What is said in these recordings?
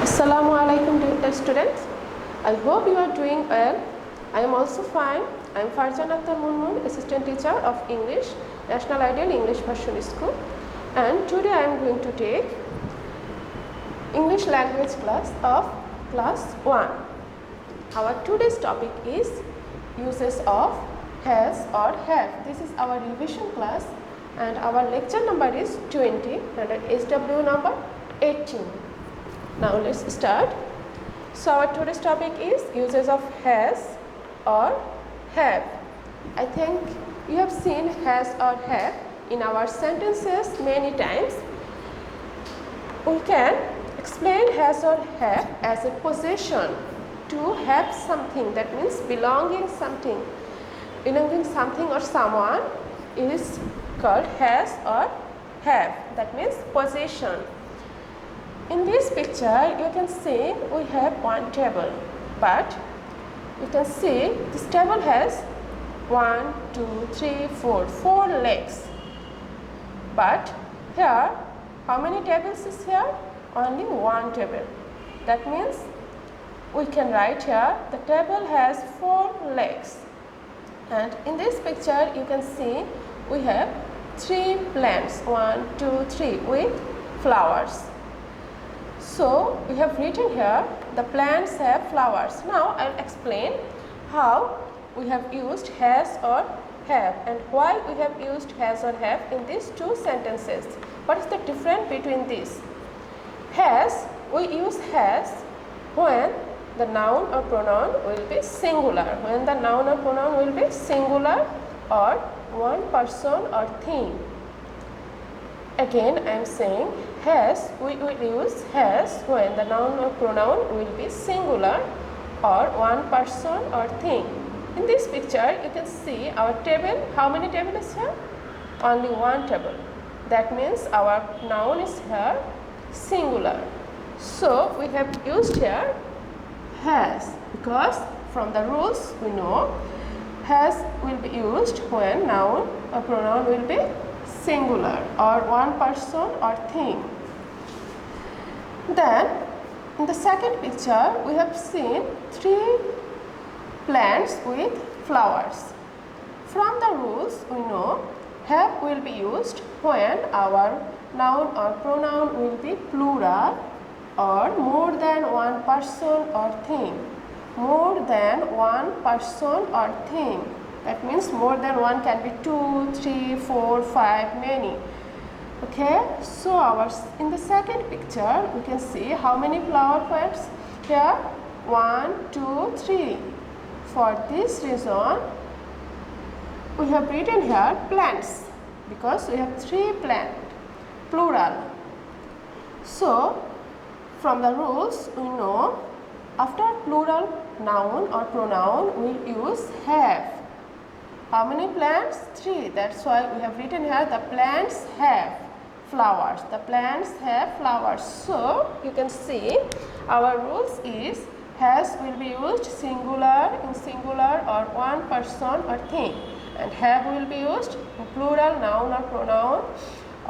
Assalamu alaikum dear students. I hope you are doing well. I am also fine. I am Farjan Akhtar Munmun, assistant teacher of English, National Ideal English Version School, and today I am going to take English language class of class 1. Our today's topic is uses of has or have. This is our revision class and our lecture number is 20 and SW number 18. Now let's start. So our today's topic is uses of has or have. I think you have seen has or have in our sentences many times. We can explain has or have as a possession. To have something, that means belonging something or someone is called has or have. That means possession. In this picture you can see we have one table, but you can see this table has 1, 2, 3, 4 legs. But here how many tables is here? Only one table. That means we can write here the table has 4 legs. And in this picture you can see we have 3 plants, 1, 2, 3 with flowers. So we have written here the plants have flowers. Now I will explain how we have used has or have and why we have used has or have in these two sentences. What is the difference between these? Has, we use has when the noun or pronoun will be singular. When the noun or pronoun will be singular or one person or thing. Again I am saying has, we will use has when the noun or pronoun will be singular or one person or thing. In this picture you can see our table. How many tables is here? Only one table. That means our noun is here singular. So we have used here has because from the rules we know has will be used when noun or pronoun will be singular or one person or thing. Then in the second picture we have seen 3 plants with flowers. From the rules we know have will be used when our noun or pronoun will be plural or more than one person or thing. More than one person or thing. That means more than one can be 2, 3, 4, 5, many. Okay, so in the second picture we can see how many flower plants here? 1, 2, 3. For this reason we have written here plants because we have 3 plants, plural. So from the rules we know after plural noun or pronoun we use have. How many plants? 3. That's why we have written here the plants have flowers. The plants have flowers. So you can see our rules is has will be used singular in singular or one person or thing, and have will be used in plural noun or pronoun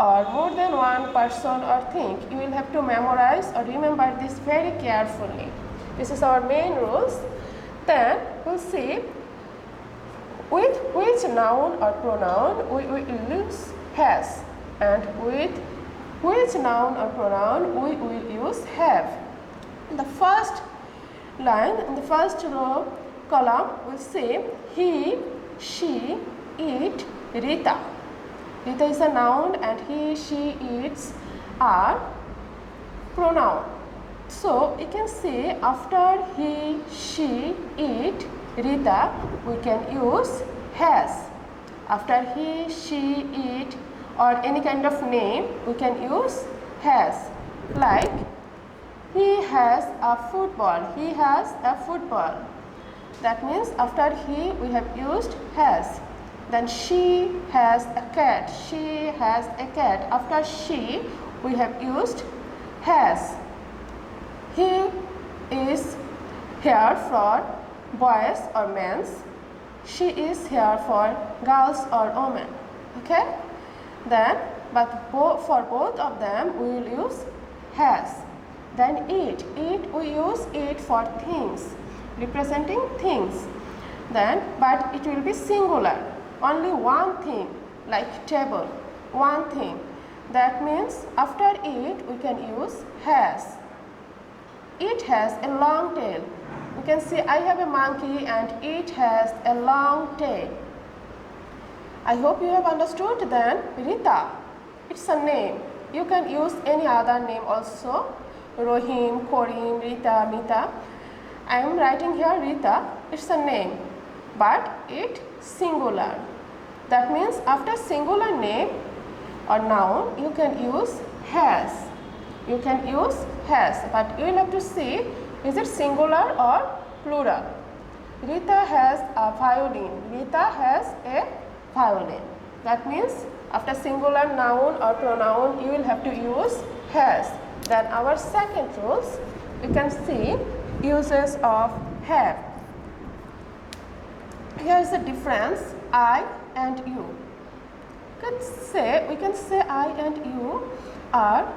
or more than one person or thing. You will have to memorize or remember this very carefully. This is our main rules. Then we'll see with which noun or pronoun we will use has and with which noun or pronoun we will use have. In the first line, in the first row column, we say he, she, it, Rita. Rita is a noun and he, she, its are pronoun. So you can say after he, she, it, Rita, we can use has. After he, she, it or any kind of name we can use has. Like he has a football. He has a football. That means after he we have used has. Then she has a cat. She has a cat. After she we have used has. He is here for boys or men. She is here for girls or women. Okay? Then but for both of them we will use has. Then eat. Eat, we use eat for things, representing things. Then, but it will be singular. Only one thing, like table, one thing. That means after it, we can use has. It has a long tail. You can see I have a monkey and it has a long tail. I hope you have understood. Then Rita, it's a name. You can use any other name also. Rohim, Korim, Rita, Mita. I am writing here Rita. It's a name, but it singular. That means after singular name or noun, you can use has. You can use has, but you will have to see is it singular or plural. Rita has a violin. Rita has a violin. That means after singular noun or pronoun, you will have to use has. Then our second rules, you can see uses of have. Here is the difference, I and you. We can say I and you are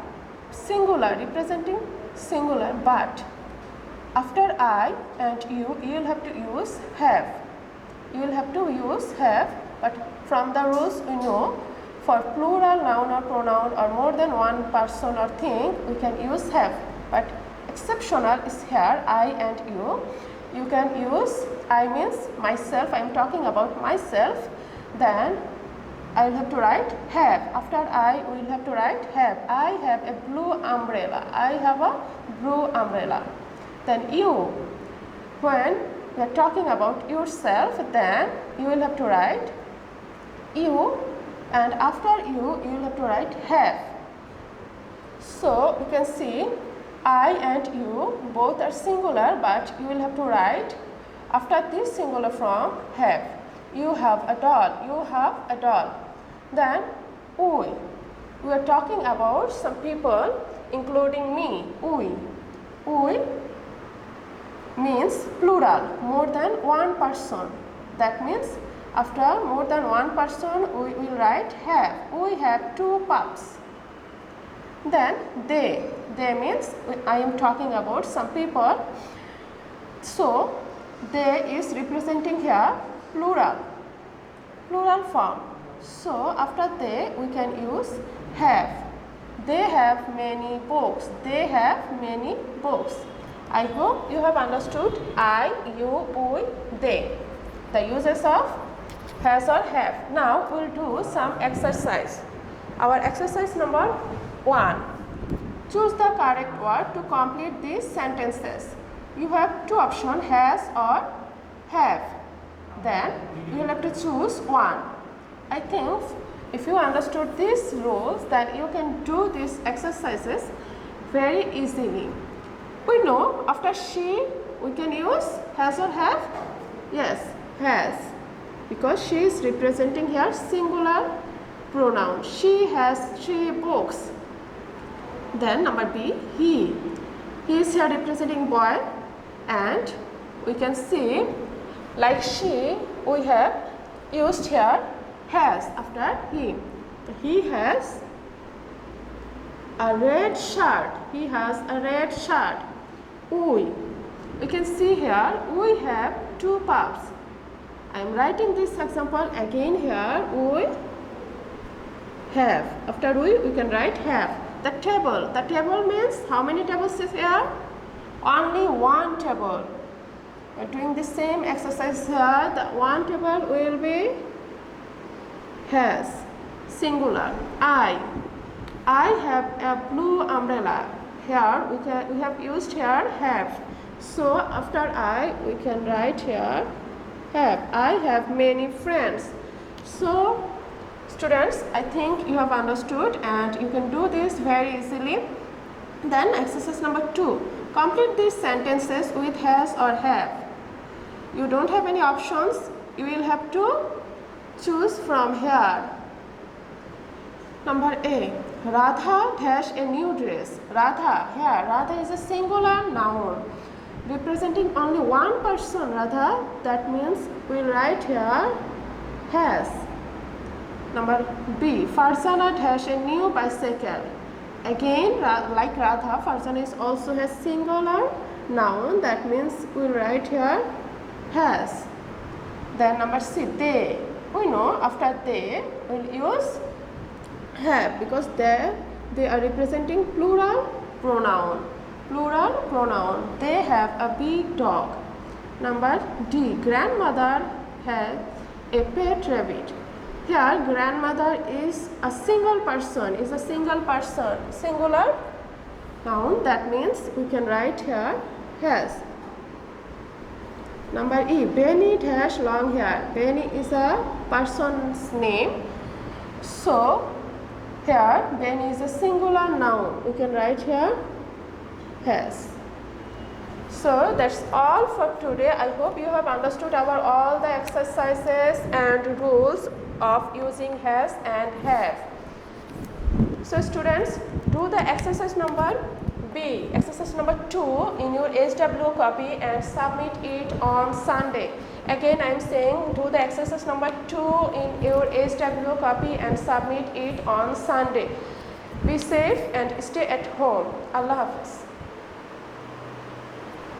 singular, representing singular, but after I and you will have to use have. You will have to use have, but from the rules we know for plural noun or pronoun or more than one person or thing we can use have, but exceptional is here I and you. You can use I means myself, I am talking about myself, then I will have to write have. After I we will have to write have. I have a blue umbrella. I have a blue umbrella. Then you, when you are talking about yourself, then you will have to write you, and after you will have to write have. So you can see I and you both are singular, but you will have to write after this singular form have. You have a doll. You have a doll. Then we are talking about some people including me. We means plural, more than one person. That means after more than one person we will write have. We have 2 pups. Then they means I am talking about some people. So they is representing here plural form. So after they we can use have. They have many books. They have many books. I hope you have understood I, you, we, they. The uses of has or have. Now we will do some exercise. Our exercise number 1. Choose the correct word to complete these sentences. You have 2 options, has or have. Then you will have to choose one. I think if you understood these rules, then you can do these exercises very easily. We know after she we can use has or have. Yes, has, because she is representing here singular pronoun. She has 3 books. Then number B, he is here representing boy, and we can see like she we have used here has after he. He has a red shirt. He has a red shirt. We can see here we have 2 pups. I am writing this example again here. We have. After we can write have. The table means how many tables is here? Only one table. We are doing the same exercise here. The one table will be has, singular. I have a blue umbrella. Here we have used here have. So after I we can write here have. I have many friends. So students, I think you have understood and you can do this very easily. Then exercise number 2. Complete these sentences with has or have. You don't have any options. You will have to choose from here. Number A. Radha dash a new dress. Radha, here Radha is a singular noun representing only one person, Radha. That means we will write here has. Number B. Farzana dash a new bicycle. Again, like Radha, Farzana is also a singular noun. That means we'll write here has. Then number C, they. We know after they we'll use have because they are representing plural pronoun. Plural pronoun. They have a big dog. Number D, grandmother has a pet rabbit. Here grandmother is a single person, singular noun. That means we can write here has. Number E, Benny dash long hair. Benny is a person's name. So here Benny is a singular noun. We can write here has. So that's all for today. I hope you have understood all the exercises and rules of using has and have. So students, do the exercise number B, exercise number 2 in your HW copy and submit it on Sunday. Again I am saying do the exercise number 2 in your HW copy and submit it on Sunday. Be safe and stay at home. Allah Hafiz.